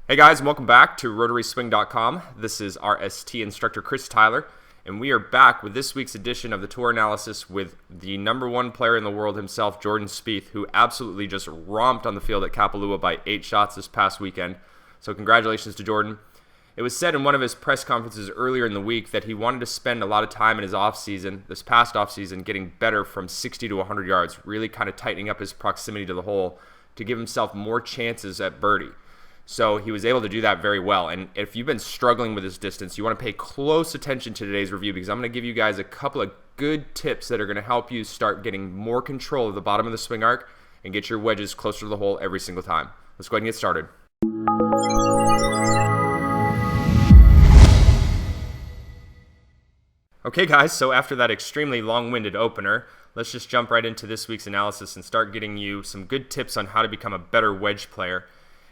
Hey guys, and welcome back to RotarySwing.com. This is RST instructor Chris Tyler, and we are back with this week's edition of the tour analysis with the #1 player in the world himself, Jordan Spieth, who absolutely just romped on the field at Kapalua by 8 shots this past weekend. So congratulations to Jordan. It was said in one of his press conferences earlier in the week that he wanted to spend a lot of time in his offseason, this past offseason, getting better from 60 to 100 yards, really kind of tightening up his proximity to the hole to give himself more chances at birdie. So he was able to do that very well. And if you've been struggling with this distance, you want to pay close attention to today's review because I'm going to give you guys a couple of good tips that are going to help you start getting more control of the bottom of the swing arc and get your wedges closer to the hole every single time. Let's go ahead and get started. Okay guys, so after that extremely long-winded opener, let's just jump right into this week's analysis and start getting you some good tips on how to become a better wedge player.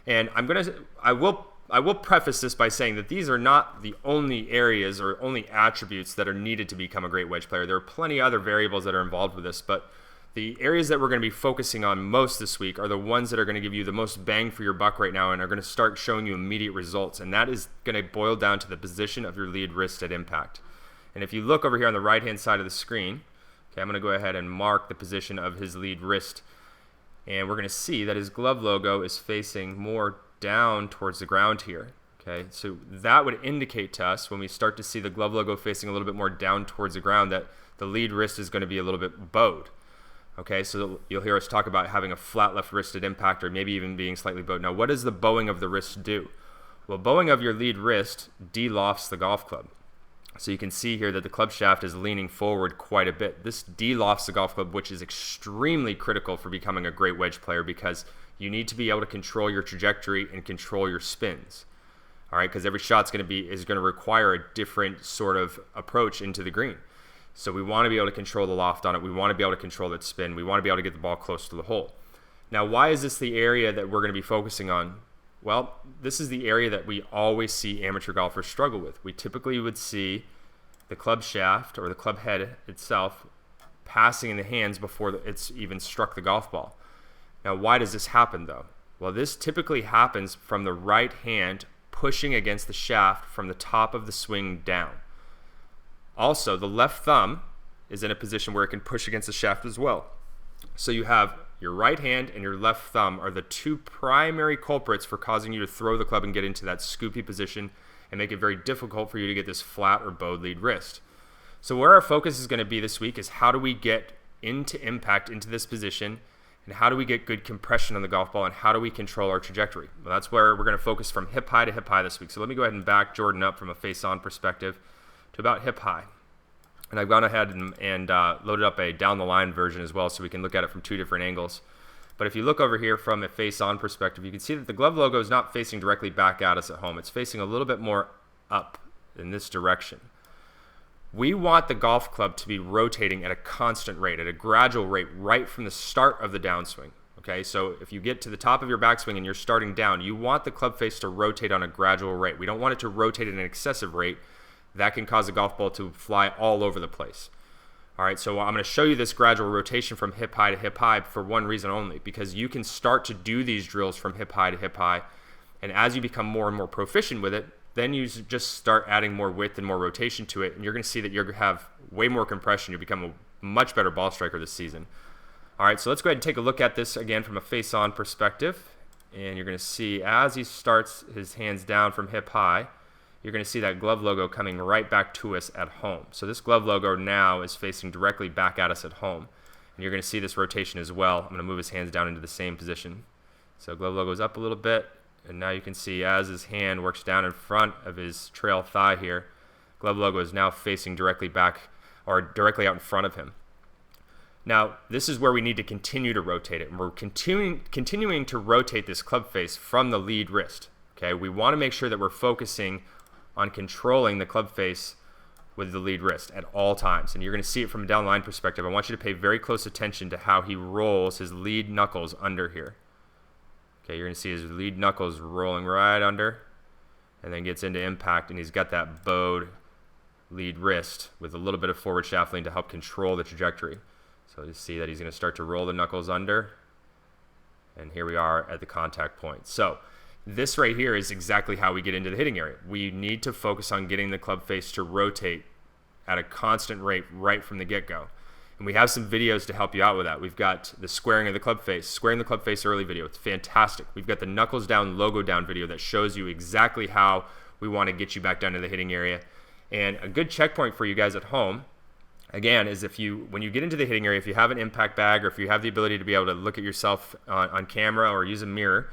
And I will preface this by saying that these are not the only areas or only attributes that are needed to become a great wedge player. There are plenty of other variables that are involved with this, but the areas that we're going to be focusing on most this week are the ones that are going to give you the most bang for your buck right now and are going to start showing you immediate results. And that is going to boil down to the position of your lead wrist at impact. And if you look over here on the right-hand side of the screen, okay, I'm going to go ahead and mark the position of his lead wrist. And we're going to see that his glove logo is facing more down towards the ground here. Okay, so that would indicate to us when we start to see the glove logo facing a little bit more down towards the ground that the lead wrist is going to be a little bit bowed. Okay, so you'll hear us talk about having a flat left wrist at impact or maybe even being slightly bowed. Now, what does the bowing of the wrist do? Well, bowing of your lead wrist de-lofts the golf club. So you can see here that the club shaft is leaning forward quite a bit. This de-lofts the golf club, which is extremely critical for becoming a great wedge player because you need to be able to control your trajectory and control your spins. All right, because every shot's going to require a different sort of approach into the green. So we want to be able to control the loft on it. We want to be able to control its spin. We want to be able to get the ball close to the hole. Now, why is this the area that we're going to be focusing on? Well, this is the area that we always see amateur golfers struggle with. We typically would see the club shaft or the club head itself passing in the hands before it's even struck the golf ball. Now, why does this happen though? Well, this typically happens from the right hand pushing against the shaft from the top of the swing down. Also, the left thumb is in a position where it can push against the shaft as well. So you have your right hand and your left thumb are the two primary culprits for causing you to throw the club and get into that scoopy position and make it very difficult for you to get this flat or bowed lead wrist. So where our focus is going to be this week is how do we get into impact into this position and how do we get good compression on the golf ball and how do we control our trajectory? Well, that's where we're going to focus from hip high to hip high this week. So let me go ahead and back Jordan up from a face-on perspective to about hip high. And I've gone ahead and loaded up a down-the-line version as well so we can look at it from two different angles. But if you look over here from a face-on perspective, you can see that the glove logo is not facing directly back at us at home. It's facing a little bit more up in this direction. We want the golf club to be rotating at a constant rate, at a gradual rate, right from the start of the downswing. Okay, so if you get to the top of your backswing and you're starting down, you want the club face to rotate on a gradual rate. We don't want it to rotate at an excessive rate. That can cause the golf ball to fly all over the place. All right, so I'm going to show you this gradual rotation from hip high to hip high for one reason only, because you can start to do these drills from hip high to hip high, and as you become more and more proficient with it, then you just start adding more width and more rotation to it, and you're going to see that you're going to have way more compression. You become a much better ball striker this season. All right, so let's go ahead and take a look at this again from a face-on perspective, and you're going to see as he starts his hands down from hip high, you're going to see that glove logo coming right back to us at home. So this glove logo now is facing directly back at us at home. And you're going to see this rotation as well. I'm going to move his hands down into the same position. So glove logo is up a little bit. And now you can see as his hand works down in front of his trail thigh here, glove logo is now facing directly back or directly out in front of him. Now, this is where we need to continue to rotate it. And we're continuing to rotate this club face from the lead wrist. Okay, we want to make sure that we're focusing on controlling the club face with the lead wrist at all times. And you're going to see it from a down line perspective. I want you to pay very close attention to how he rolls his lead knuckles under here. Okay, you're going to see his lead knuckles rolling right under and then gets into impact, and he's got that bowed lead wrist with a little bit of forward shaft lean to help control the trajectory. So you see that he's going to start to roll the knuckles under, and here we are at the contact point. So This right here is exactly how we get into the hitting area. We need to focus on getting the club face to rotate at a constant rate right from the get-go. And we have some videos to help you out with that. We've got the squaring of the club face, squaring the club face early video. It's fantastic. We've got the knuckles down, logo down video that shows you exactly how we want to get you back down to the hitting area. And a good checkpoint for you guys at home, again, is when you get into the hitting area, if you have an impact bag or if you have the ability to be able to look at yourself on camera or use a mirror,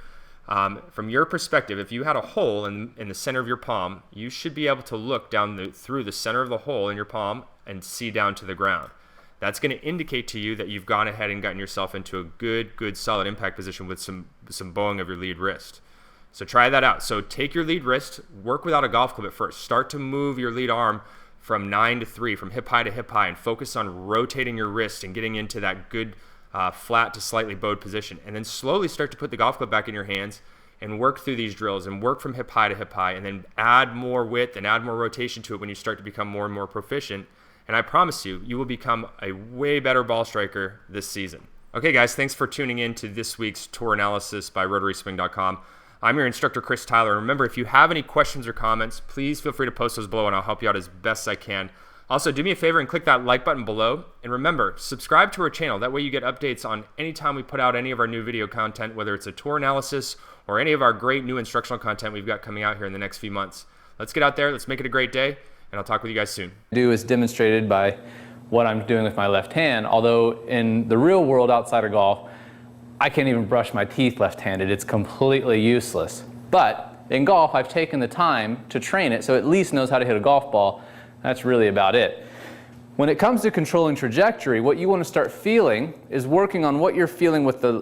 from your perspective, if you had a hole in the center of your palm, you should be able to look down through the center of the hole in your palm and see down to the ground. That's going to indicate to you that you've gone ahead and gotten yourself into a good solid impact position with some bowing of your lead wrist. So try that out. So take your lead wrist, work without a golf club at first. Start to move your lead arm from 9 to 3, from hip high to hip high, and focus on rotating your wrist and getting into that good flat to slightly bowed position. And then slowly start to put the golf club back in your hands and work through these drills and work from hip high to hip high, and then add more width and add more rotation to it when you start to become more and more proficient. And I promise you, you will become a way better ball striker this season. Okay guys, thanks for tuning in to this week's tour analysis by RotarySwing.com. I'm your instructor, Chris Tyler. Remember, if you have any questions or comments, please feel free to post those below and I'll help you out as best I can. Also, do me a favor and click that like button below. And remember, subscribe to our channel. That way you get updates on any time we put out any of our new video content, whether it's a tour analysis or any of our great new instructional content we've got coming out here in the next few months. Let's get out there. Let's make it a great day. And I'll talk with you guys soon. Do is demonstrated by what I'm doing with my left hand, although in the real world outside of golf, I can't even brush my teeth left-handed. It's completely useless. But in golf, I've taken the time to train it so it at least knows how to hit a golf ball. That's really about it. When it comes to controlling trajectory, what you want to start feeling is working on what you're feeling with the